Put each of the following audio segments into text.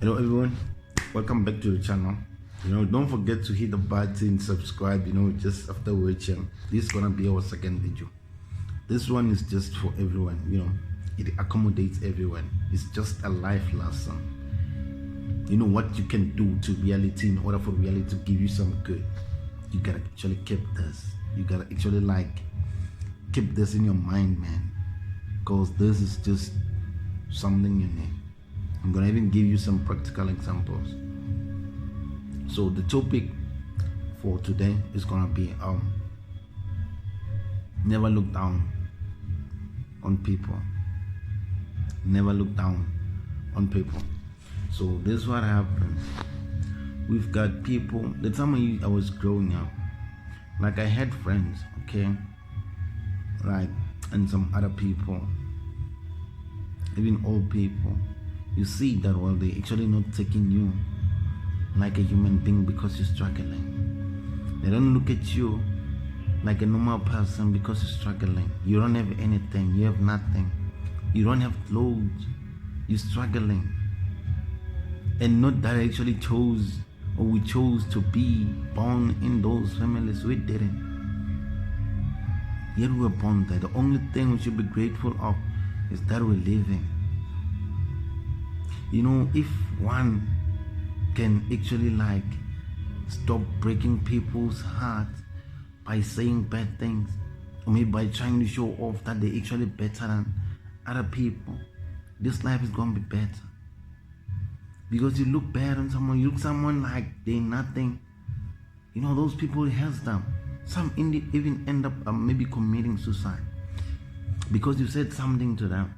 Hello everyone, welcome back to the channel. Don't forget to hit the button, subscribe, just after watching. This is gonna be our second video. This one is just for everyone, it accommodates everyone. It's just a life lesson. What you can do to reality in order for reality to give you some good. You gotta actually keep this. You gotta actually keep this in your mind, man. Because this is just something you need. I'm gonna even give you some practical examples. So the topic for today is gonna be never look down on people. Never look down on people. So this is what happens. We've got people. The time I was growing up, I had friends, okay, and some other people, even old people. You see that they actually not taking you like a human being because you're struggling. They don't look at you like a normal person because you're struggling. You don't have anything. You have nothing. You don't have clothes. You're struggling. And not that I actually chose or we chose to be born in those families. We didn't. Yet we were born there. The only thing we should be grateful of is that we're living. If one can actually stop breaking people's hearts by saying bad things, or maybe by trying to show off that they're actually better than other people, this life is going to be better. Because you look bad on someone, you look someone like they're nothing, those people has them. Some even end up maybe committing suicide because you said something to them.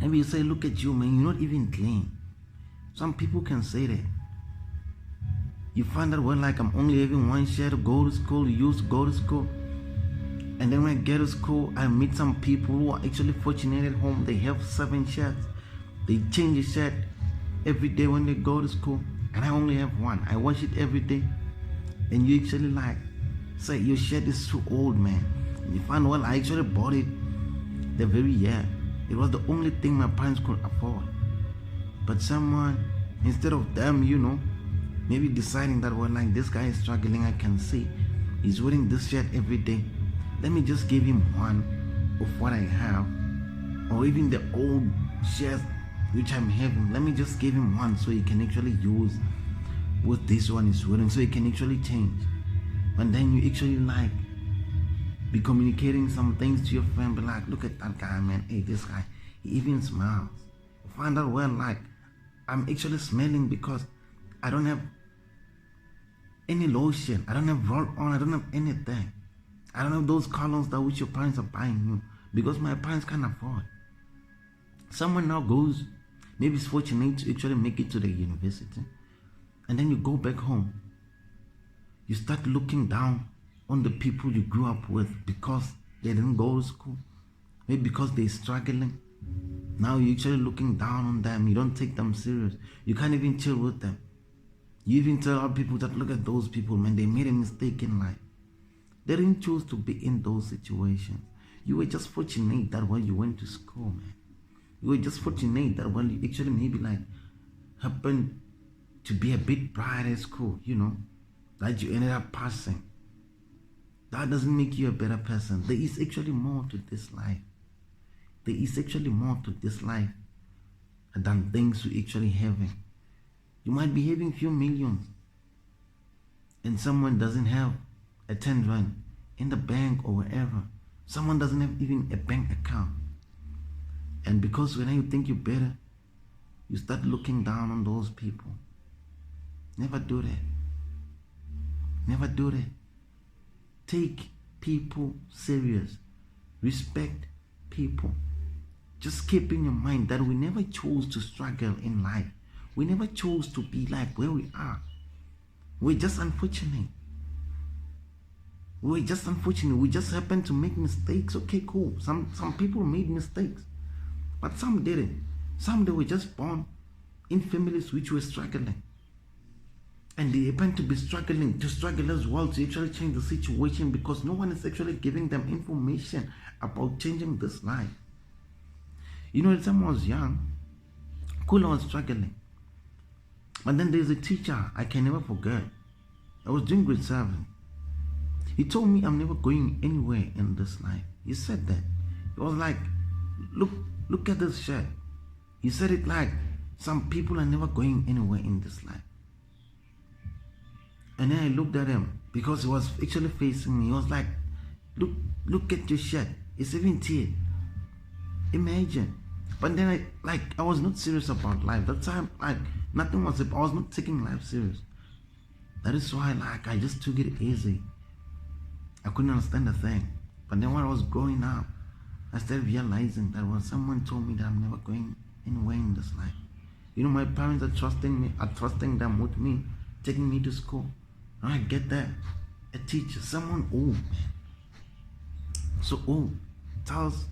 Maybe you say, look at you, man, you're not even clean. Some people can say that. You find that, I'm only having one share to go to school, you used to go to school. And then when I get to school, I meet some people who are actually fortunate at home. They have 7 shirts. They change a shirt every day when they go to school. And I only have one. I wash it every day. And you actually say, your shirt is too old, man. And you find, I actually bought it the very year. It was the only thing my parents could afford. But someone, instead of them, maybe deciding that, this guy is struggling, I can see. He's wearing this shirt every day. Let me just give him one of what I have. Or even the old shirts which I'm having. Let me just give him one so he can actually use what this one is wearing. So he can actually change. And then you actually be communicating some things to your friend, be look at that guy, man. Hey, this guy, he even smiles. Find out I'm actually smelling because I don't have any lotion. I don't have roll on. I don't have anything. I don't have those colors that which your parents are buying you because my parents can't afford. Someone now goes, maybe is fortunate to actually make it to the university, and then you go back home. You start looking down on the people you grew up with because they didn't go to school, maybe because they're struggling. Now you're actually looking down on them. You don't take them serious. You can't even chill with them. You even tell other people that, look at those people, man, they made a mistake in life. They didn't choose to be in those situations. You were just fortunate that you went to school, man. You were just fortunate that you actually maybe happened to be a bit bright at school, that you ended up passing. That doesn't make you a better person. There is actually more to this life. There is actually more to this life than things you're actually having. You might be having few millions and someone doesn't have a 10 rand in the bank or wherever. Someone doesn't have even a bank account. And because when you think you're better, you start looking down on those people. Never do that. Never do that. Take people serious. Respect people. Just keep in your mind that we never chose to struggle in life. We never chose to be where we are. We're just unfortunate. We just happen to make mistakes. Okay, cool. Some people made mistakes. But some didn't. Some they were just born in families which were struggling. And they happen to be struggling as well to actually change the situation because no one is actually giving them information about changing this life. The time I was young, cool, I was struggling. But then there's a teacher I can never forget. I was doing grade 7. He told me I'm never going anywhere in this life. He said that. He was like, look at this shirt. He said it like, some people are never going anywhere in this life. And then I looked at him because he was actually facing me. He was like, look at your shirt. It's even teared. Imagine. But then I was not serious about life. That time, I was not taking life serious. That is why I just took it easy. I couldn't understand the thing. But then when I was growing up, I started realizing that when someone told me that I'm never going anywhere in this life, my parents are trusting them with me, taking me to school. And I get there, a teacher, someone old, so old, tells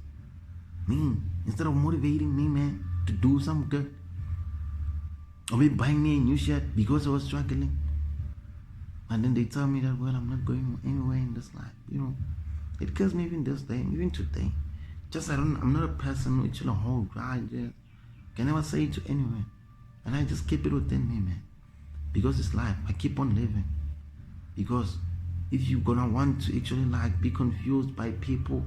me, instead of motivating me, man, to do some good, or maybe buying me a new shirt because I was struggling, and then they tell me that, well, I'm not going anywhere in this life. It kills me even this day, even today. I'm not a person who actually hold grudges. Can never say it to anyone, and I just keep it within me, man, because it's life. I keep on living, because if you're gonna want to actually be confused by people,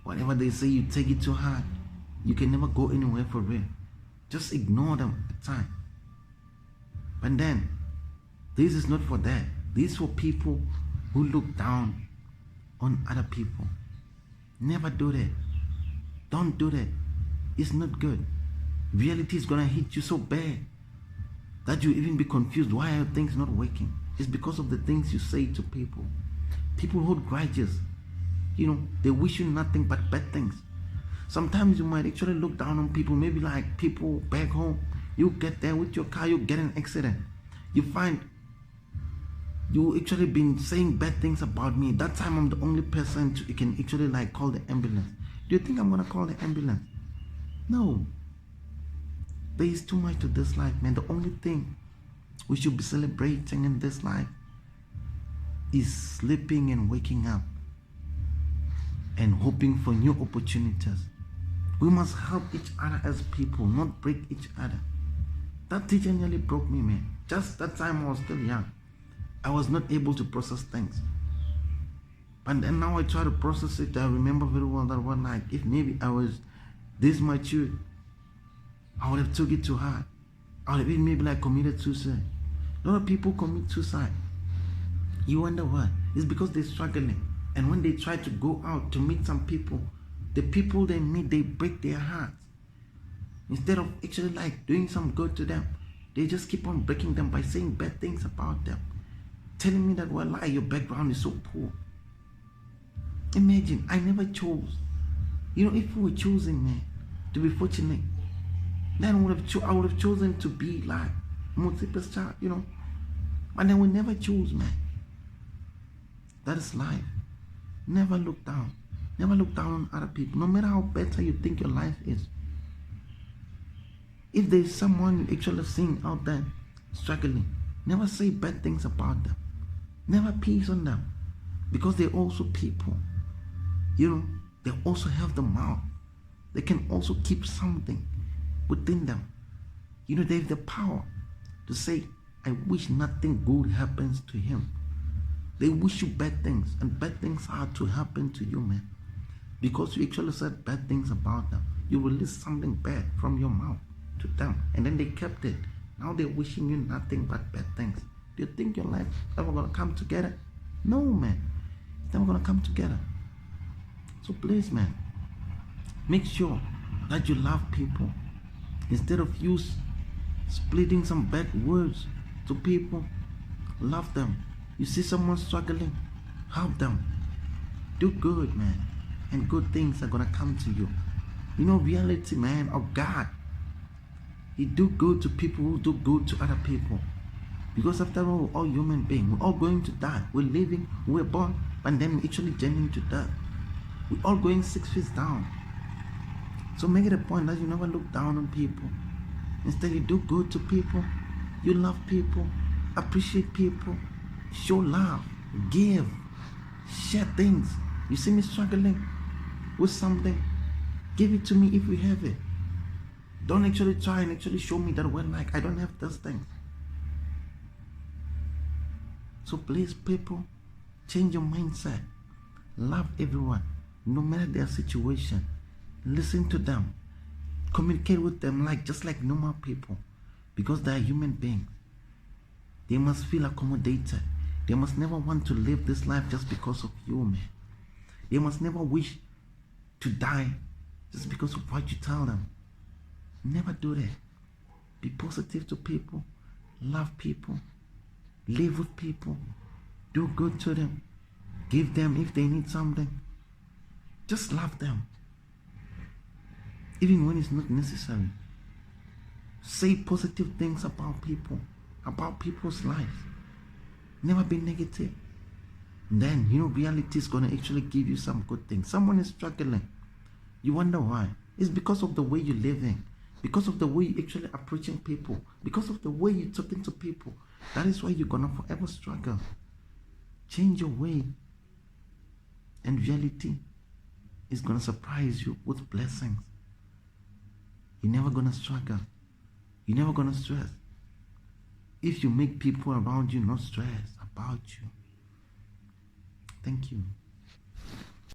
whatever they say, you take it too hard, you can never go anywhere for real. Just ignore them at the time. But then, this is not for that. This is for people who look down on other people. Never do that. Don't do that. It's not good. Reality is gonna hit you so bad that you even be confused. Why are things not working? It's because of the things you say to people. People hold grudges. They wish you nothing but bad things. Sometimes you might actually look down on people, maybe like people back home. You get there with your car, you get an accident. You find you actually been saying bad things about me. That time I'm the only person you can actually call the ambulance. Do you think I'm gonna call the ambulance? No. There is too much to this life, man. The only thing we should be celebrating in this life is sleeping and waking up and hoping for new opportunities. We must help each other as people, not break each other. That teacher nearly broke me, man. Just that time I was still young. I was not able to process things. But then now I try to process it. I remember very well that one night, if maybe I was this mature, I would have took it too hard. I would have even maybe committed suicide. A lot of people commit suicide. You wonder why? It's because they're struggling. And when they try to go out to meet some people, the people they meet, they break their hearts. Instead of actually doing some good to them, they just keep on breaking them by saying bad things about them. Telling me that, well, your background is so poor. Imagine, I never chose. If we were choosing, man, to be fortunate, then I would have chosen to be Motsepe's child, But then we never choose, man. That is life. Never look down. Never look down on other people, no matter how better you think your life is. If there's someone you actually seeing out there struggling, never say bad things about them. Never piss on them, because they're also people. They also have the mouth. They can also keep something within them. They have the power to say, I wish nothing good happens to him. They wish you bad things, and bad things are to happen to you, man. Because you actually said bad things about them. You released something bad from your mouth to them, and then they kept it. Now they're wishing you nothing but bad things. Do you think your life is ever gonna come together? No, man. It's never gonna come together. So please, man, make sure that you love people. Instead of you splitting some bad words to people, love them. You see someone struggling, help them. Do good, man, and good things are gonna come to you. Reality, man, of God. He do good to people who do good to other people. Because after all, we're all human beings. We're all going to die. We're living, we're born, and then we're actually journeying to death. We're all going 6 feet down. So make it a point that you never look down on people. Instead, you do good to people. You love people. Appreciate people. Show love. Give. Share things. You see me struggling with something? Give it to me if you have it. Don't actually try and actually show me that, well, I don't have those things. So please, people, change your mindset. Love everyone, no matter their situation. Listen to them. Communicate with them just like normal people, because they are human beings. They must feel accommodated. They must never want to live this life just because of you, man. They must never wish to die just because of what you tell them. Never do that. Be positive to people. Love people. Live with people. Do good to them. Give them if they need something. Just love them. Even when it's not necessary. Say positive things about people. About people's lives. Never be negative. And then, reality is going to actually give you some good things. Someone is struggling. You wonder why. It's because of the way you're living. Because of the way you're actually approaching people. Because of the way you're talking to people. That is why you're going to forever struggle. Change your way. And reality is going to surprise you with blessings. You're never going to struggle. You're never going to stress. If you make people around you not stress about you. Thank you.